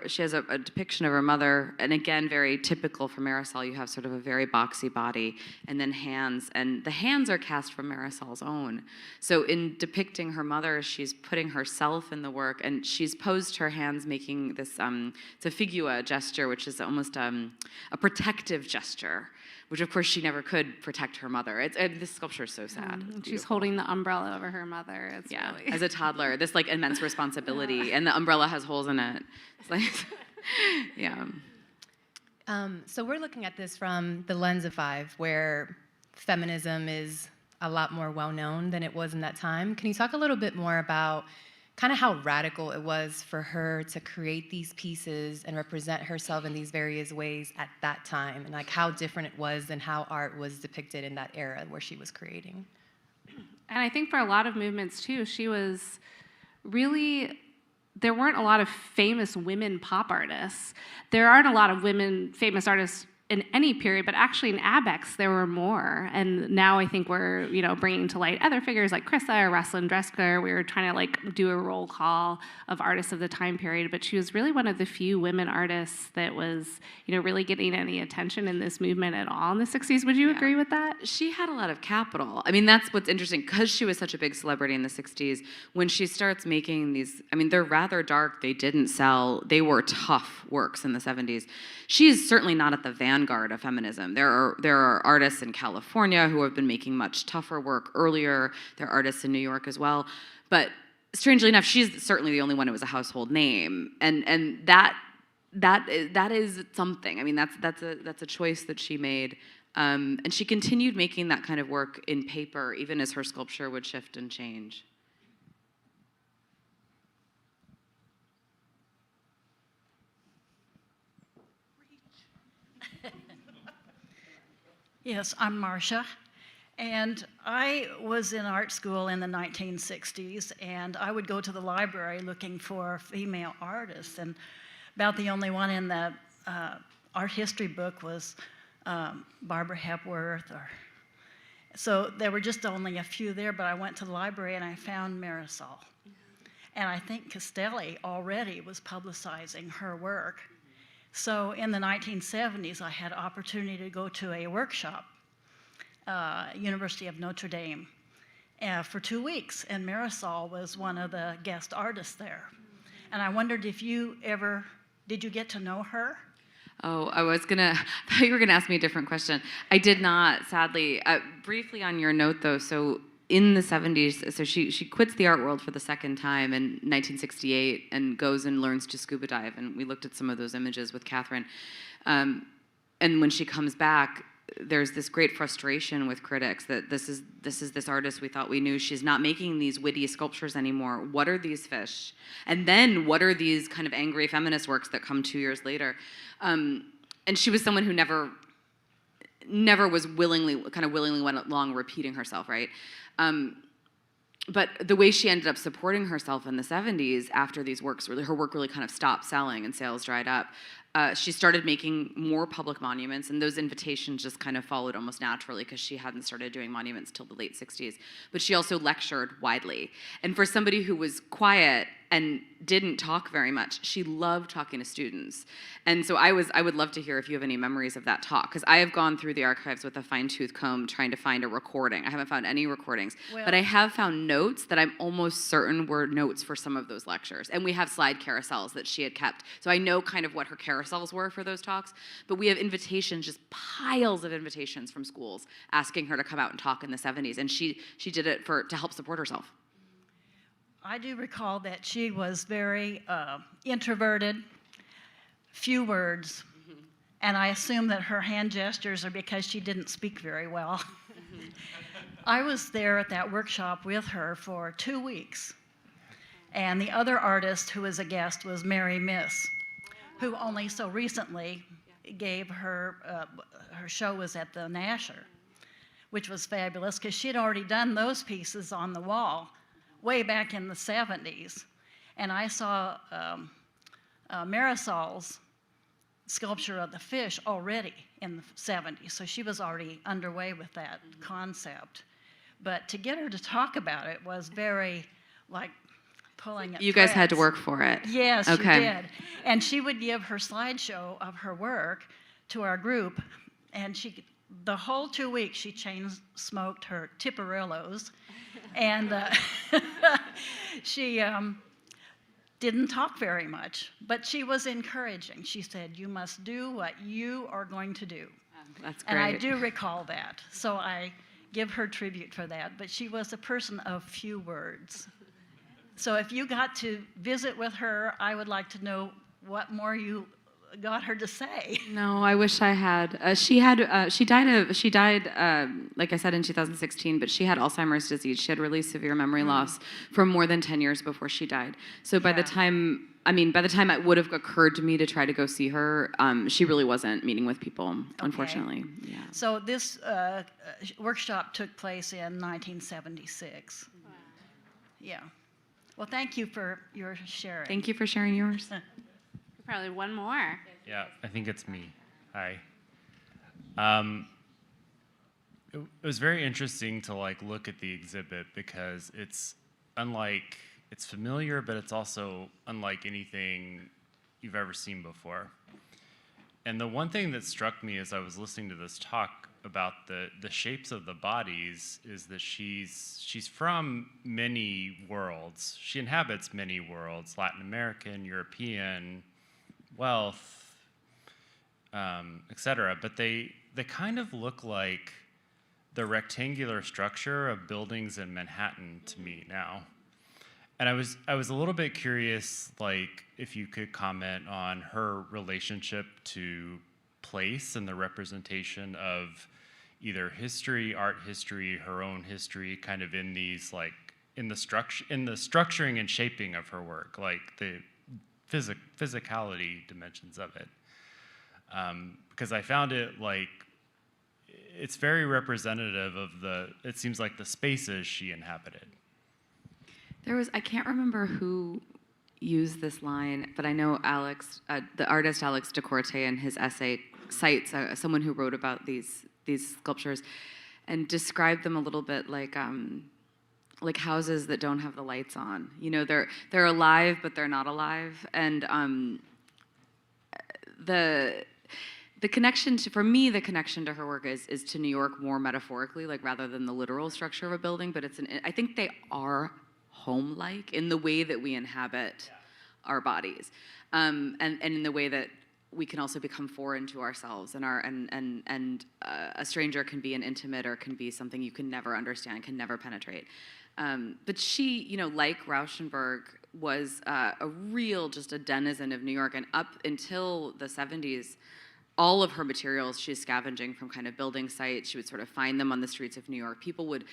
she has a depiction of her mother, and again, very typical for Marisol, you have sort of a very boxy body, and then hands, and the hands are cast from Marisol's own. So in depicting her mother, she's putting herself in the work, and she's posed her hands making this, it's a figua gesture, which is almost a protective gesture, which of course she never could protect her mother. This sculpture is so sad.
She's holding the umbrella over her mother. It's
yeah,
really...
as a toddler, this like immense responsibility, and the umbrella has holes in it. It's like, yeah.
So we're looking at this from the lens of 5, where feminism is a lot more well-known than it was in that time. Can you talk a little bit more about kind of how radical it was for her to create these pieces and represent herself in these various ways at that time, and like how different it was than how art was depicted in that era where she was creating?
And I think for a lot of movements too, she was really, there weren't a lot of famous women pop artists. There aren't a lot of women famous artists in any period, but actually in ABEX there were more. And now I think we're, bringing to light other figures like Krissa or Rosalind Dresker. We were trying to do a roll call of artists of the time period, but she was really one of the few women artists that was, really getting any attention in this movement at all in the 60s. Would you agree with that?
She had a lot of capital. I mean, that's what's interesting, because she was such a big celebrity in the 60s, when she starts making these, they're rather dark, they didn't sell, they were tough works in the 70s. She is certainly not at the vanguard of feminism. There are artists in California who have been making much tougher work earlier. There are artists in New York as well. But strangely enough, she's certainly the only one who was a household name. And that is something. That's a choice that she made. And she continued making that kind of work in paper, even as her sculpture would shift and change.
Yes, I'm Marcia, and I was in art school in the 1960s, and I would go to the library looking for female artists, and about the only one in the art history book was Barbara Hepworth. So there were just only a few there, but I went to the library and I found Marisol. And I think Castelli already was publicizing her work. So in the 1970s, I had opportunity to go to a workshop, University of Notre Dame, for 2 weeks, and Marisol was one of the guest artists there. And I wondered if did you get to know her?
Oh, I thought you were gonna ask me a different question. I did not, sadly. Briefly on your note though, so in the 70s, so she quits the art world for the second time in 1968 and goes and learns to scuba dive. And we looked at some of those images with Katherine. And when she comes back, there's this great frustration with critics that this is this artist we thought we knew. She's not making these witty sculptures anymore. What are these fish? And then what are these kind of angry feminist works that come 2 years later? And she was someone who never was willingly went along repeating herself, right? But the way she ended up supporting herself in the 70s after these works, her work really kind of stopped selling and sales dried up, she started making more public monuments, and those invitations just kind of followed almost naturally because she hadn't started doing monuments till the late 60s. But she also lectured widely. And for somebody who was quiet and didn't talk very much, she loved talking to students. And so I would love to hear if you have any memories of that talk, because I have gone through the archives with a fine-tooth comb trying to find a recording. I haven't found any recordings, but I have found notes that I'm almost certain were notes for some of those lectures. And we have slide carousels that she had kept. So I know kind of what her carousels were for those talks, but we have invitations, just piles of invitations from schools asking her to come out and talk in the 70s, and she did it to help support herself.
I do recall that she was very introverted, few words, and I assume that her hand gestures are because she didn't speak very well. I was there at that workshop with her for 2 weeks, and the other artist who was a guest was Mary Miss, who only so recently gave her show was at the Nasher, which was fabulous because she had already done those pieces on the wall way back in the 70s. And I saw Marisol's sculpture of the fish already in the 70s, so she was already underway with that concept. But to get her to talk about it was very, pulling at
You guys had to
threads.
work for it.
Yes,
Okay.
she did. And she would give her slideshow of her work to our group, and the whole 2 weeks she chain smoked her Tiparillos, and she didn't talk very much, but she was encouraging. She said, "You must do what you are going to do."
That's great.
And I do recall that, so I give her tribute for that. But she was a person of few words. So if you got to visit with her, I would like to know what more you got her to say.
No, I wish I had. She died, like I said, in 2016, but she had Alzheimer's disease. She had really severe memory loss for more than 10 years before she died. So by the time it would have occurred to me to try to go see her, she really wasn't meeting with people, unfortunately. Yeah.
So this workshop took place in 1976. Wow. Yeah. Well, thank you for your sharing.
Thank you for sharing yours.
Probably one more.
Yeah, I think it's me. Hi. It was very interesting to like look at the exhibit because it's familiar, but it's also unlike anything you've ever seen before. And the one thing that struck me as I was listening to this talk about the shapes of the bodies is that she's from many worlds. She inhabits many worlds: Latin American, European, wealth, etc. But they kind of look like the rectangular structure of buildings in Manhattan to me now. And I was a little bit curious, like, if you could comment on her relationship to place and the representation of either history, art history, her own history, kind of in these, like, in the structuring and shaping of her work, like the physicality dimensions of it. Because I found it like, it's very representative of it seems like the spaces she inhabited.
I can't remember who used this line, but I know Alex, the artist Alex DeCorte, in his essay cites someone who wrote about these sculptures and described them a little bit like houses that don't have the lights on. You know, they're alive, but they're not alive. And the connection for me, the connection to her work is to New York more metaphorically, like rather than the literal structure of a building. But I think they are home-like in the way that we inhabit our bodies, and in the way that we can also become foreign to ourselves, and a stranger can be an intimate or can be something you can never understand, can never penetrate. But she, you know, like Rauschenberg, was just a denizen of New York, and up until the 70s, all of her materials she's scavenging from kind of building sites. She would sort of find them on the streets of New York. People would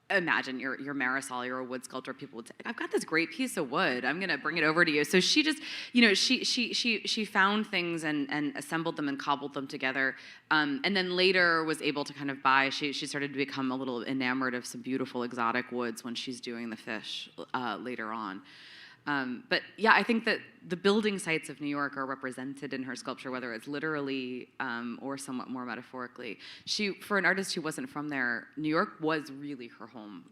imagine you're Marisol, you're a wood sculptor. People would say, "I've got this great piece of wood. I'm gonna bring it over to you." So she just, you know, she found things and assembled them and cobbled them together, and then later was able to kind of buy. She started to become a little enamored of some beautiful exotic woods when she's doing the fish later on. But yeah, I think that the building sites of New York are represented in her sculpture, whether it's literally or somewhat more metaphorically. For an artist who wasn't from there, New York was really her home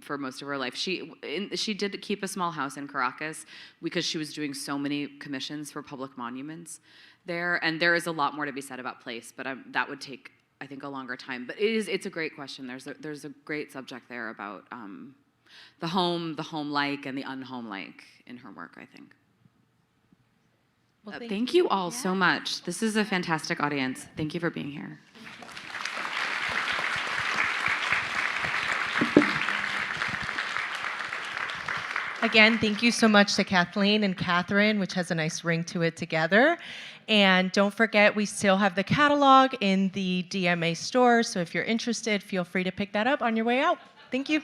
for most of her life. She did keep a small house in Caracas because she was doing so many commissions for public monuments there, and there is a lot more to be said about place, but that would take, I think, a longer time. But it's a great question. There's a great subject there about the home-like, and the unhome-like in her work, I think.
Well,
Thank you all so much. This is a fantastic audience. Thank you for being here.
Again, thank you so much to Kathleen and Katherine, which has a nice ring to it together. And don't forget, we still have the catalog in the DMA store, so if you're interested, feel free to pick that up on your way out. Thank you.